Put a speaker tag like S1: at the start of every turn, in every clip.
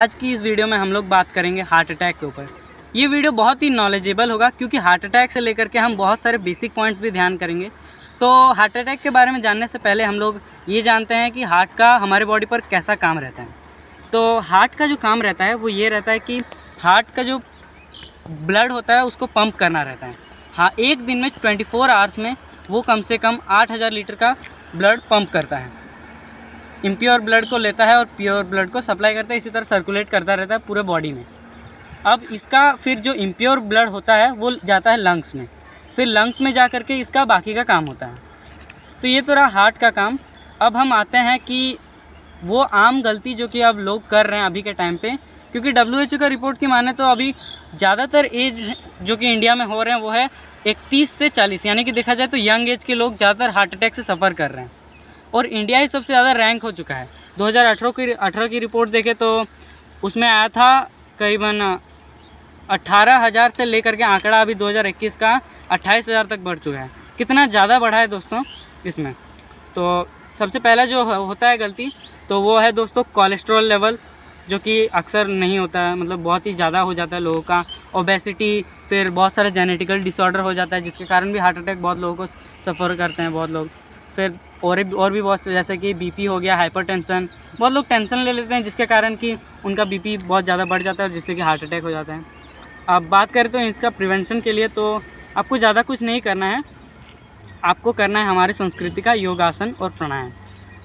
S1: आज की इस वीडियो में हम लोग बात करेंगे हार्ट अटैक के ऊपर। ये वीडियो बहुत ही नॉलेजेबल होगा क्योंकि हार्ट अटैक से लेकर के हम बहुत सारे बेसिक पॉइंट्स भी ध्यान करेंगे। तो हार्ट अटैक के बारे में जानने से पहले हम लोग ये जानते हैं कि हार्ट का हमारे बॉडी पर कैसा काम रहता है। तो हार्ट का जो काम रहता है वो ये रहता है कि हार्ट का जो ब्लड होता है उसको पंप करना रहता है। हाँ, एक दिन में 24 आवर्स में वो कम से कम 8000 लीटर का ब्लड पंप करता है। इम्प्योर ब्लड को लेता है और प्योर ब्लड को सप्लाई करता है, इसी तरह सर्कुलेट करता रहता है पूरे बॉडी में। अब इसका फिर जो इम्प्योर ब्लड होता है वो जाता है लंग्स में, फिर लंग्स में जा कर के इसका बाकी का काम होता है। तो ये तो रहा हार्ट का काम। अब हम आते हैं कि वो आम गलती जो कि अब लोग कर रहे हैं अभी के टाइम पे, क्योंकि WHO का रिपोर्ट की माने तो अभी ज़्यादातर एज जो कि इंडिया में हो रहे हैं वो है 31 से 40, यानी कि देखा जाए तो यंग एज के लोग ज़्यादातर हार्ट अटैक से सफ़र कर रहे हैं और इंडिया ही सबसे ज़्यादा रैंक हो चुका है। 2018 की रिपोर्ट देखें तो उसमें आया था करीबन 18,000 से लेकर के आंकड़ा अभी 2021 का 28,000 तक बढ़ चुका है। कितना ज़्यादा बढ़ा है दोस्तों इसमें। तो सबसे पहला जो होता है गलती तो वो है दोस्तों कोलेस्ट्रॉल लेवल, जो कि अक्सर नहीं होता है, मतलब बहुत ही ज़्यादा हो जाता है लोगों का। ओबेसिटी, फिर बहुत सारे जेनेटिकल डिसऑर्डर हो जाता है जिसके कारण भी हार्ट अटैक बहुत लोगों को सफ़र करते हैं बहुत लोग। फिर और भी बहुत से, जैसे कि बीपी हो गया, हाइपरटेंशन, बहुत लोग टेंशन ले लेते हैं जिसके कारण कि उनका बीपी बहुत ज़्यादा बढ़ जाता है और जिससे कि हार्ट अटैक हो जाता है। अब बात करें तो इसका प्रिवेंशन के लिए तो आपको ज़्यादा कुछ नहीं करना है, आपको करना है हमारी संस्कृति का योगासन और प्राणायाम।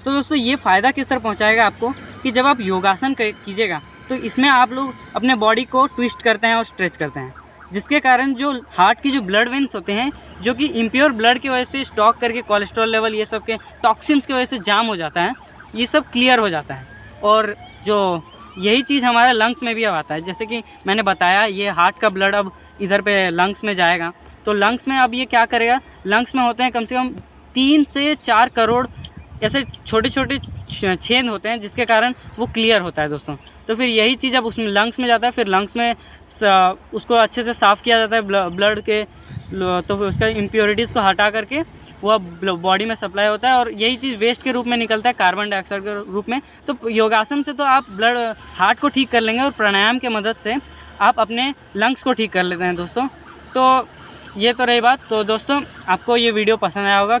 S1: तो दोस्तों ये फ़ायदा किस तरह पहुंचाएगा आपको कि जब आप योगासन कीजिएगा तो इसमें आप लोग अपने बॉडी को ट्विस्ट करते हैं और स्ट्रेच करते हैं, जिसके कारण जो हार्ट की जो ब्लड वेन्स होते हैं जो कि इम्प्योर ब्लड की वजह से स्टॉक करके कोलेस्ट्रॉल लेवल ये सब के टॉक्सिन्स की वजह से जाम हो जाता है, ये सब क्लियर हो जाता है। और जो यही चीज़ हमारे लंग्स में भी अब आता है, जैसे कि मैंने बताया ये हार्ट का ब्लड अब इधर पे लंग्स में जाएगा, तो लंग्स में अब ये क्या करेगा, लंग्स में होते हैं कम से कम 3 से 4 करोड़ ऐसे छोटे छोटे छेद होते हैं जिसके कारण वो क्लियर होता है दोस्तों। तो फिर यही चीज़ अब उसमें लंग्स में जाता है, फिर लंग्स में उसको अच्छे से साफ़ किया जाता है ब्लड के, तो फिर उसका इम्प्योरिटीज़ को हटा करके वो अब बॉडी में सप्लाई होता है और यही चीज़ वेस्ट के रूप में निकलता है, कार्बन डाइऑक्साइड के रूप में। तो योगासन से तो आप हार्ट को ठीक कर लेंगे और प्राणायाम के मदद से आप अपने लंग्स को ठीक कर लेते हैं दोस्तों। तो ये तो रही बात। तो दोस्तों आपको ये वीडियो पसंद आया होगा।